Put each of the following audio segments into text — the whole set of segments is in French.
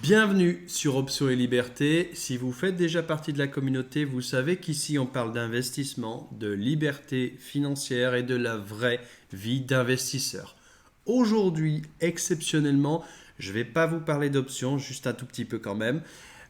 Bienvenue sur Options et Liberté. Si vous faites déjà partie de la communauté, vous savez qu'ici on parle d'investissement, de liberté financière et de la vraie vie d'investisseur. Aujourd'hui, exceptionnellement, je ne vais pas vous parler d'options, juste un tout petit peu quand même,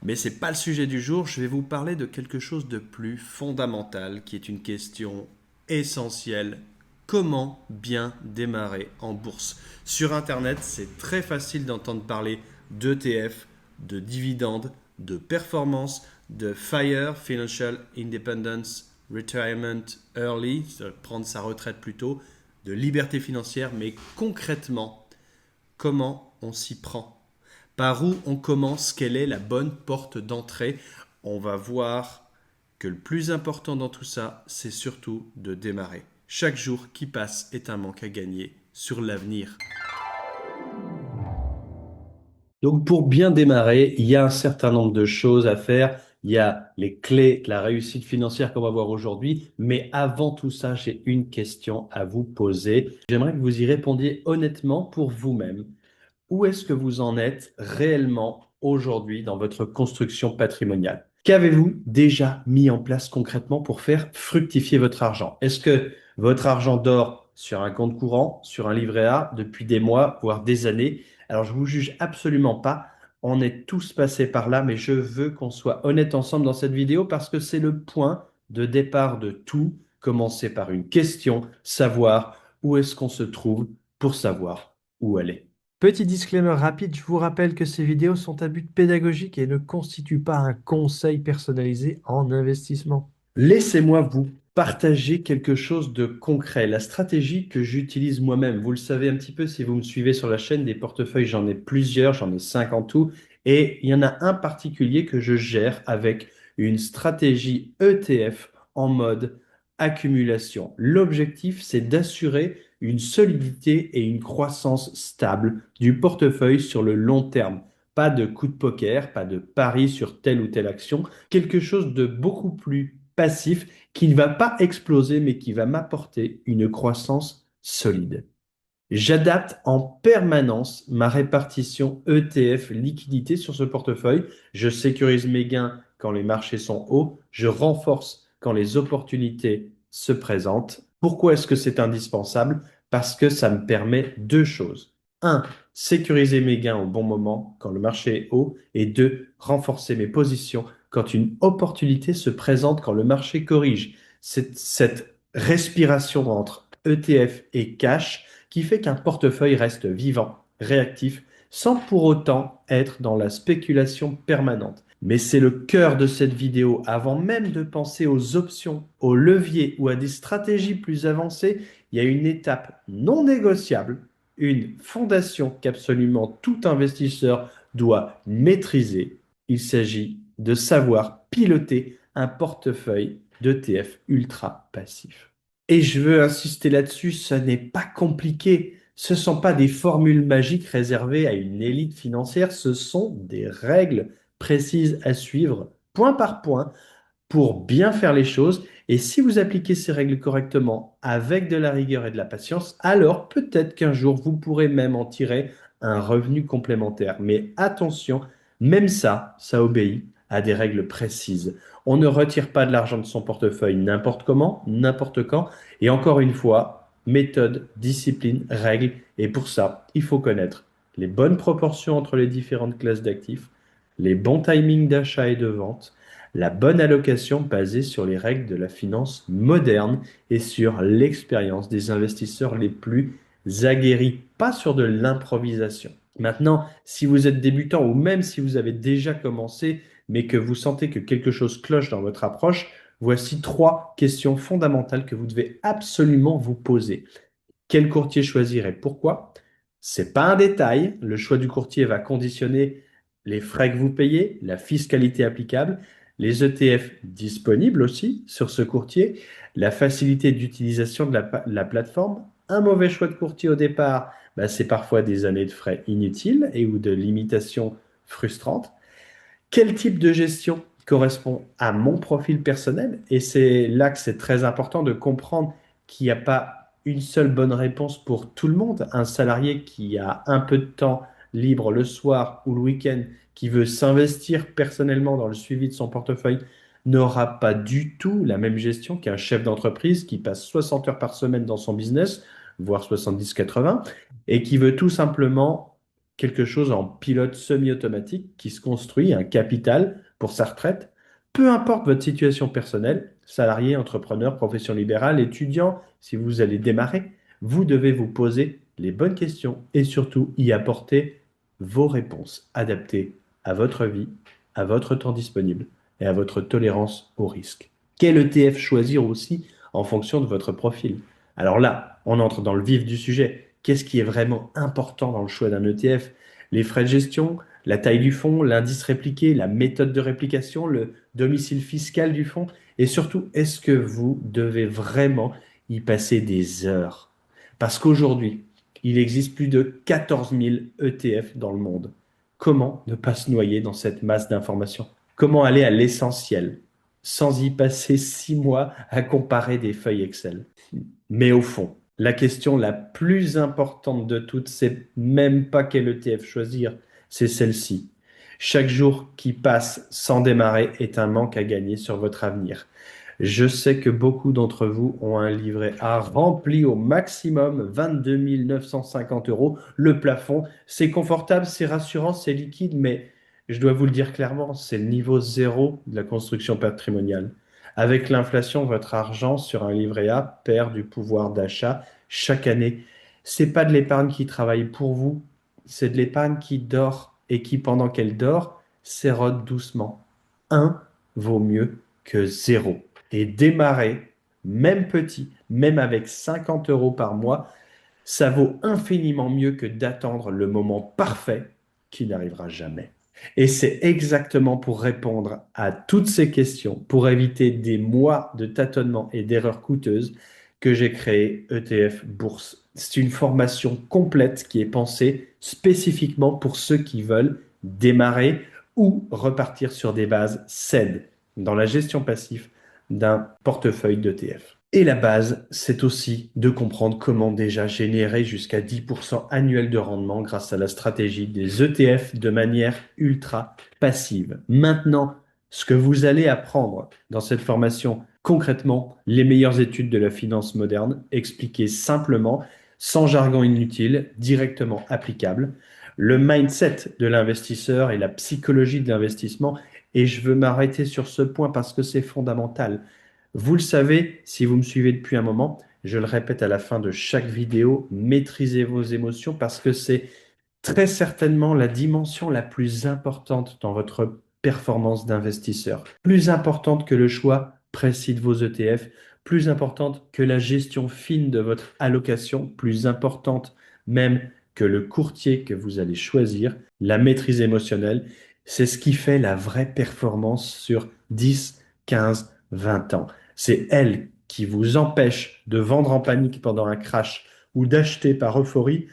mais ce n'est pas le sujet du jour. Je vais vous parler de quelque chose de plus fondamental qui est une question essentielle. Comment bien démarrer en bourse? Sur Internet, c'est très facile d'entendre parler d'ETF, de dividendes, de performance, de FIRE, Financial Independence Retirement Early, prendre sa retraite plus tôt, de liberté financière, mais concrètement, comment on s'y prend? Par où on commence? Quelle est la bonne porte d'entrée? On va voir que le plus important dans tout ça, c'est surtout de démarrer. Chaque jour qui passe est un manque à gagner sur l'avenir. Donc pour bien démarrer, il y a un certain nombre de choses à faire. Il y a les clés de la réussite financière qu'on va voir aujourd'hui. Mais avant tout ça, j'ai une question à vous poser. J'aimerais que vous y répondiez honnêtement pour vous-même. Où est-ce que vous en êtes réellement aujourd'hui dans votre construction patrimoniale? Qu'avez-vous déjà mis en place concrètement pour faire fructifier votre argent? Est-ce que votre argent dort sur un compte courant, sur un livret A depuis des mois, voire des années? Alors, je vous juge absolument pas. On est tous passés par là, mais je veux qu'on soit honnête ensemble dans cette vidéo parce que c'est le point de départ de tout. Commencer par une question, savoir où est-ce qu'on se trouve pour savoir où aller. Petit disclaimer rapide, je vous rappelle que ces vidéos sont à but pédagogique et ne constituent pas un conseil personnalisé en investissement. Laissez-moi vous partager quelque chose de concret, la stratégie que j'utilise moi-même. Vous le savez un petit peu si vous me suivez sur la chaîne des portefeuilles, j'en ai plusieurs, j'en ai 5 en tout, et il y en a un particulier que je gère avec une stratégie ETF en mode accumulation. L'objectif, c'est d'assurer une solidité et une croissance stable du portefeuille sur le long terme. Pas de coup de poker, pas de pari sur telle ou telle action, quelque chose de beaucoup plus passif qui ne va pas exploser, mais qui va m'apporter une croissance solide. J'adapte en permanence ma répartition ETF liquidité sur ce portefeuille. Je sécurise mes gains quand les marchés sont hauts. Je renforce quand les opportunités se présentent. Pourquoi est-ce que c'est indispensable? Parce que ça me permet deux choses. Un, sécuriser mes gains au bon moment quand le marché est haut. Et deux, renforcer mes positions quand une opportunité se présente quand le marché corrige. C'est cette respiration entre ETF et cash qui fait qu'un portefeuille reste vivant, réactif, sans pour autant être dans la spéculation permanente. Mais c'est le cœur de cette vidéo. Avant même de penser aux options, aux leviers ou à des stratégies plus avancées, il y a une étape non négociable, une fondation qu'absolument tout investisseur doit maîtriser. Il s'agit de savoir piloter un portefeuille d'ETF ultra passif. Et je veux insister là-dessus, ce n'est pas compliqué. Ce ne sont pas des formules magiques réservées à une élite financière, ce sont des règles précises à suivre, point par point, pour bien faire les choses. Et si vous appliquez ces règles correctement, avec de la rigueur et de la patience, alors peut-être qu'un jour, vous pourrez même en tirer un revenu complémentaire. Mais attention, même ça obéit à des règles précises. On ne retire pas de l'argent de son portefeuille n'importe comment, n'importe quand. Et encore une fois, méthode, discipline, règles. Et pour ça, il faut connaître les bonnes proportions entre les différentes classes d'actifs, les bons timings d'achat et de vente, la bonne allocation basée sur les règles de la finance moderne et sur l'expérience des investisseurs les plus aguerris, pas sur de l'improvisation. Maintenant, si vous êtes débutant ou même si vous avez déjà commencé, mais que vous sentez que quelque chose cloche dans votre approche, voici trois questions fondamentales que vous devez absolument vous poser. Quel courtier choisir et pourquoi? C'est pas un détail. Le choix du courtier va conditionner les frais que vous payez, la fiscalité applicable, les ETF disponibles aussi sur ce courtier, la facilité d'utilisation de la plateforme. Un mauvais choix de courtier au départ, bah, c'est parfois des années de frais inutiles et ou de limitations frustrantes. Quel type de gestion correspond à mon profil personnel? Et c'est là que c'est très important de comprendre qu'il n'y a pas une seule bonne réponse pour tout le monde. Un salarié qui a un peu de temps libre le soir ou le week-end, qui veut s'investir personnellement dans le suivi de son portefeuille, n'aura pas du tout la même gestion qu'un chef d'entreprise qui passe 60 heures par semaine dans son business, voire 70-80, et qui veut tout simplement quelque chose en pilote semi-automatique qui se construit, un capital pour sa retraite. Peu importe votre situation personnelle, salarié, entrepreneur, profession libérale, étudiant, si vous allez démarrer, vous devez vous poser les bonnes questions et surtout y apporter vos réponses adaptées à votre vie, à votre temps disponible et à votre tolérance au risque. Quel ETF choisir aussi en fonction de votre profil? Alors là, on entre dans le vif du sujet. Qu'est-ce qui est vraiment important dans le choix d'un ETF? Les frais de gestion, la taille du fonds, l'indice répliqué, la méthode de réplication, le domicile fiscal du fonds, et surtout, est-ce que vous devez vraiment y passer des heures? Parce qu'aujourd'hui, il existe plus de 14 000 ETF dans le monde. Comment ne pas se noyer dans cette masse d'informations? Comment aller à l'essentiel sans y passer 6 mois à comparer des feuilles Excel? Mais au fond, la question la plus importante de toutes, c'est même pas quel ETF choisir, c'est celle-ci. Chaque jour qui passe sans démarrer est un manque à gagner sur votre avenir. Je sais que beaucoup d'entre vous ont un livret A rempli au maximum, 22 950 euros. Le plafond, c'est confortable, c'est rassurant, c'est liquide, mais je dois vous le dire clairement, c'est le niveau zéro de la construction patrimoniale. Avec l'inflation, votre argent sur un livret A perd du pouvoir d'achat chaque année. C'est pas de l'épargne qui travaille pour vous, c'est de l'épargne qui dort et qui, pendant qu'elle dort, s'érode doucement. Un vaut mieux que zéro. Et démarrer, même petit, même avec 50 euros par mois, ça vaut infiniment mieux que d'attendre le moment parfait qui n'arrivera jamais. Et c'est exactement pour répondre à toutes ces questions, pour éviter des mois de tâtonnements et d'erreurs coûteuses, que j'ai créé ETF Bourse. C'est une formation complète qui est pensée spécifiquement pour ceux qui veulent démarrer ou repartir sur des bases saines dans la gestion passive d'un portefeuille d'ETF. Et la base, c'est aussi de comprendre comment déjà générer jusqu'à 10% annuel de rendement grâce à la stratégie des ETF de manière ultra passive. Maintenant, ce que vous allez apprendre dans cette formation, concrètement, les meilleures études de la finance moderne, expliquées simplement, sans jargon inutile, directement applicable, le mindset de l'investisseur et la psychologie de l'investissement. Et je veux m'arrêter sur ce point parce que c'est fondamental. Vous le savez, si vous me suivez depuis un moment, je le répète à la fin de chaque vidéo, maîtrisez vos émotions parce que c'est très certainement la dimension la plus importante dans votre performance d'investisseur. Plus importante que le choix précis de vos ETF, plus importante que la gestion fine de votre allocation, plus importante même que le courtier que vous allez choisir, la maîtrise émotionnelle, c'est ce qui fait la vraie performance sur 10, 15, 20 ans. C'est elle qui vous empêche de vendre en panique pendant un crash ou d'acheter par euphorie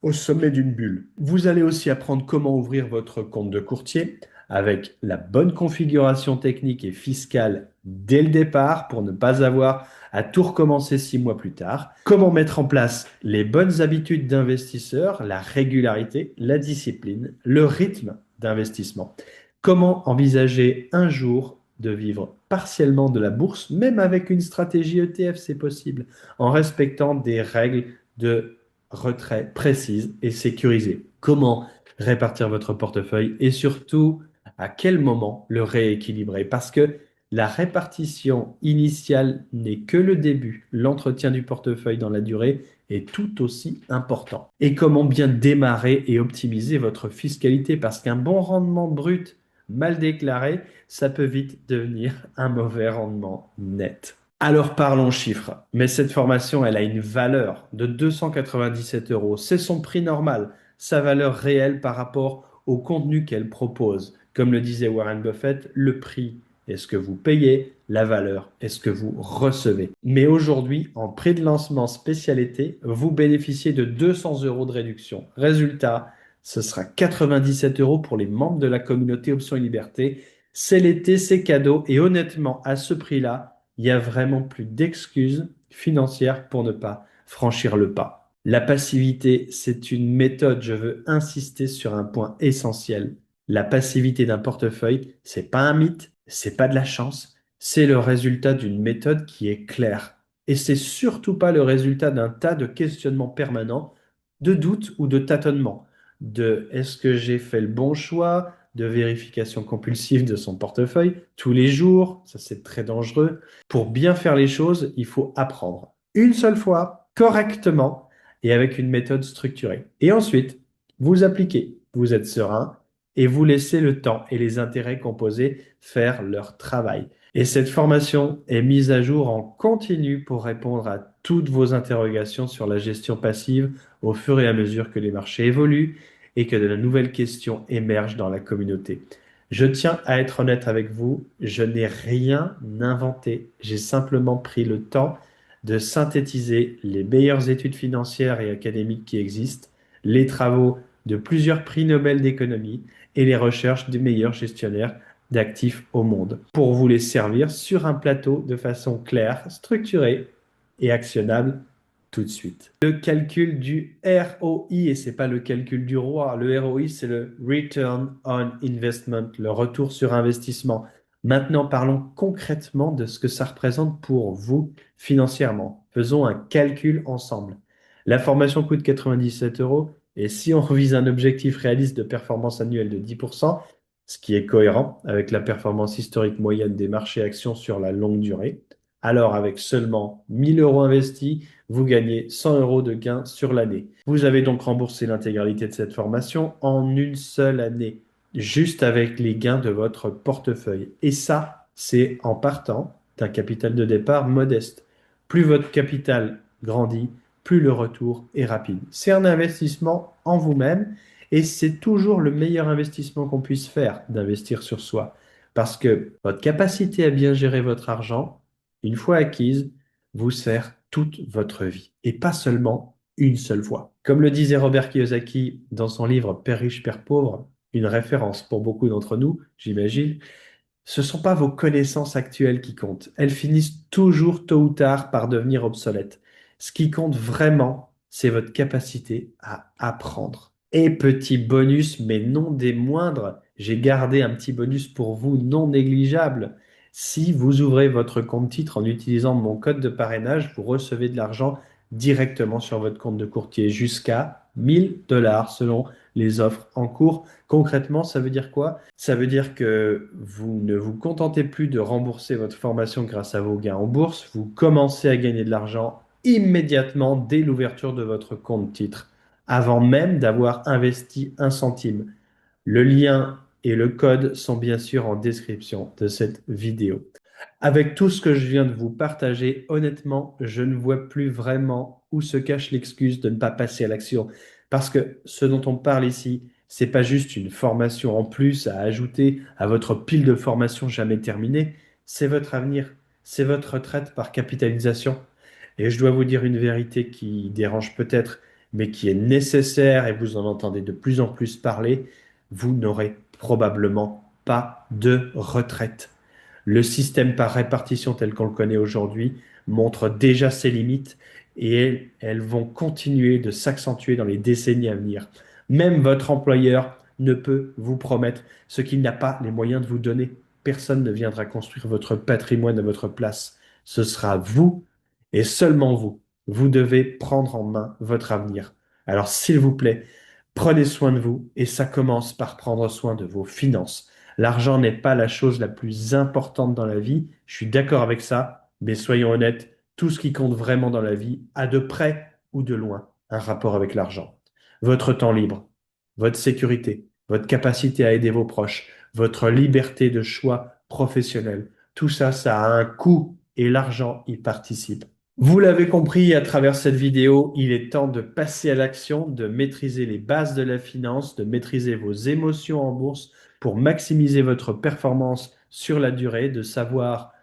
au sommet d'une bulle. Vous allez aussi apprendre comment ouvrir votre compte de courtier avec la bonne configuration technique et fiscale dès le départ pour ne pas avoir à tout recommencer 6 mois plus tard. Comment mettre en place les bonnes habitudes d'investisseur, la régularité, la discipline, le rythme d'investissement. Comment envisager un jour de vivre partiellement de la bourse, même avec une stratégie ETF, c'est possible, en respectant des règles de retrait précises et sécurisées. Comment répartir votre portefeuille et surtout à quel moment le rééquilibrer. Parce que la répartition initiale n'est que le début. L'entretien du portefeuille dans la durée est tout aussi important. Et comment bien démarrer et optimiser votre fiscalité parce qu'un bon rendement brut mal déclaré, ça peut vite devenir un mauvais rendement net. Alors parlons chiffres. Mais cette formation, elle a une valeur de 297 euros. C'est son prix normal, sa valeur réelle par rapport au contenu qu'elle propose. Comme le disait Warren Buffett, le prix est ce que vous payez, la valeur est ce que vous recevez. Mais aujourd'hui, en prix de lancement spécialité, vous bénéficiez de 200 euros de réduction. Résultat, ce sera 97 euros pour les membres de la communauté Options et Liberté. C'est l'été, c'est cadeau. Et honnêtement, à ce prix-là, il n'y a vraiment plus d'excuses financières pour ne pas franchir le pas. La passivité, c'est une méthode. Je veux insister sur un point essentiel. La passivité d'un portefeuille, c'est pas un mythe, c'est pas de la chance, c'est le résultat d'une méthode qui est claire. Et c'est surtout pas le résultat d'un tas de questionnements permanents, de doutes ou de tâtonnements, de est-ce que j'ai fait le bon choix, de vérification compulsive de son portefeuille tous les jours, ça c'est très dangereux. Pour bien faire les choses, il faut apprendre une seule fois, correctement et avec une méthode structurée. Et ensuite, vous appliquez, vous êtes serein et vous laissez le temps et les intérêts composés faire leur travail. Et cette formation est mise à jour en continu pour répondre à toutes vos interrogations sur la gestion passive au fur et à mesure que les marchés évoluent et que de nouvelles questions émergent dans la communauté. Je tiens à être honnête avec vous, je n'ai rien inventé, j'ai simplement pris le temps de synthétiser les meilleures études financières et académiques qui existent, les travaux de plusieurs prix Nobel d'économie et les recherches des meilleurs gestionnaires d'actifs au monde, pour vous les servir sur un plateau de façon claire, structurée et actionnable tout de suite. Le calcul du ROI, et c'est pas le calcul du roi, le ROI c'est le Return on Investment, le retour sur investissement. Maintenant, parlons concrètement de ce que ça représente pour vous financièrement. Faisons un calcul ensemble. La formation coûte 97 euros et si on vise un objectif réaliste de performance annuelle de 10%, ce qui est cohérent avec la performance historique moyenne des marchés actions sur la longue durée, alors avec seulement 1000 euros investis, vous gagnez 100 euros de gains sur l'année. Vous avez donc remboursé l'intégralité de cette formation en une seule année, juste avec les gains de votre portefeuille. Et ça, c'est en partant d'un capital de départ modeste. Plus votre capital grandit, plus le retour est rapide. C'est un investissement en vous-même et c'est toujours le meilleur investissement qu'on puisse faire d'investir sur soi. Parce que votre capacité à bien gérer votre argent, une fois acquise, vous sert toute votre vie et pas seulement une seule fois. Comme le disait Robert Kiyosaki dans son livre Père riche, Père pauvre, une référence pour beaucoup d'entre nous, j'imagine, ce ne sont pas vos connaissances actuelles qui comptent. Elles finissent toujours tôt ou tard par devenir obsolètes. Ce qui compte vraiment, c'est votre capacité à apprendre. Et petit bonus, mais non des moindres, j'ai gardé un petit bonus pour vous non négligeable. Si vous ouvrez votre compte titre en utilisant mon code de parrainage, vous recevez de l'argent directement sur votre compte de courtier jusqu'à 1000 $ selon les offres en cours. Concrètement, ça veut dire quoi? Ça veut dire que vous ne vous contentez plus de rembourser votre formation grâce à vos gains en bourse, vous commencez à gagner de l'argent immédiatement dès l'ouverture de votre compte titre, avant même d'avoir investi un centime. Le lien et le code sont bien sûr en description de cette vidéo. Avec tout ce que je viens de vous partager, honnêtement, je ne vois plus vraiment où se cache l'excuse de ne pas passer à l'action. Parce que ce dont on parle ici, c'est pas juste une formation en plus à ajouter à votre pile de formations jamais terminée, c'est votre avenir, c'est votre retraite par capitalisation. Et je dois vous dire une vérité qui dérange peut-être, mais qui est nécessaire et vous en entendez de plus en plus parler, vous n'aurez probablement pas de retraite. Le système par répartition tel qu'on le connaît aujourd'hui montre déjà ses limites et elles vont continuer de s'accentuer dans les décennies à venir. Même votre employeur ne peut vous promettre ce qu'il n'a pas les moyens de vous donner. Personne ne viendra construire votre patrimoine à votre place. Ce sera vous et seulement vous. Vous devez prendre en main votre avenir. Alors s'il vous plaît, prenez soin de vous et ça commence par prendre soin de vos finances. L'argent n'est pas la chose la plus importante dans la vie, je suis d'accord avec ça, mais soyons honnêtes, tout ce qui compte vraiment dans la vie a de près ou de loin un rapport avec l'argent. Votre temps libre, votre sécurité, votre capacité à aider vos proches, votre liberté de choix professionnel, tout ça, ça a un coût et l'argent y participe. Vous l'avez compris à travers cette vidéo, il est temps de passer à l'action, de maîtriser les bases de la finance, de maîtriser vos émotions en bourse pour maximiser votre performance sur la durée, de savoir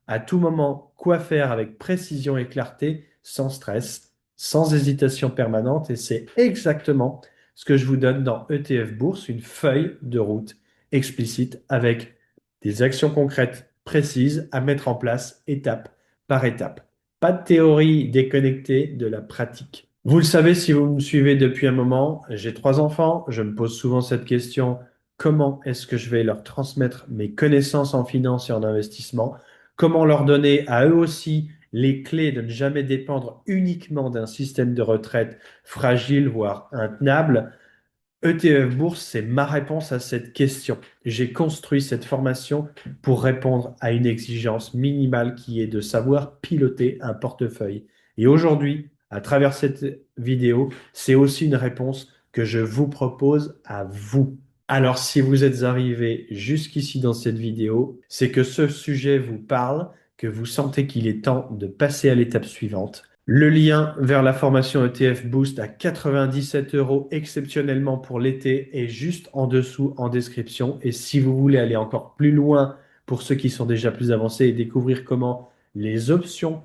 à tout moment quoi faire avec précision et clarté, sans stress, sans hésitation permanente. Et c'est exactement ce que je vous donne dans ETF Bourse, une feuille de route explicite avec des actions concrètes précises à mettre en place étape par étape. Pas de théorie déconnectée de la pratique. Vous le savez si vous me suivez depuis un moment, j'ai trois enfants, je me pose souvent cette question, comment est-ce que je vais leur transmettre mes connaissances en finance et en investissement? Comment leur donner à eux aussi les clés de ne jamais dépendre uniquement d'un système de retraite fragile, voire intenable? ETF Bourse, c'est ma réponse à cette question. J'ai construit cette formation pour répondre à une exigence minimale qui est de savoir piloter un portefeuille. Et aujourd'hui, à travers cette vidéo, c'est aussi une réponse que je vous propose à vous. Alors, si vous êtes arrivé jusqu'ici dans cette vidéo, c'est que ce sujet vous parle, que vous sentez qu'il est temps de passer à l'étape suivante. Le lien vers la formation ETF Boost à 97 euros exceptionnellement pour l'été est juste en dessous en description. Et si vous voulez aller encore plus loin pour ceux qui sont déjà plus avancés et découvrir comment les options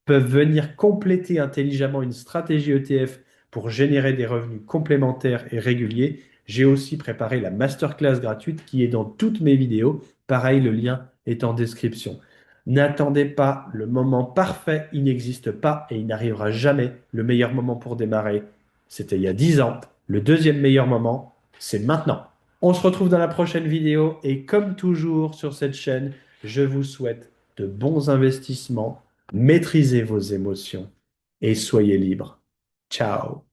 peuvent venir compléter intelligemment une stratégie ETF pour générer des revenus complémentaires et réguliers, j'ai aussi préparé la masterclass gratuite qui est dans toutes mes vidéos. Pareil, le lien est en description. N'attendez pas le moment parfait, il n'existe pas et il n'arrivera jamais. Le meilleur moment pour démarrer, c'était il y a 10 ans. Le deuxième meilleur moment, c'est maintenant. On se retrouve dans la prochaine vidéo et comme toujours sur cette chaîne, je vous souhaite de bons investissements, maîtrisez vos émotions et soyez libres. Ciao.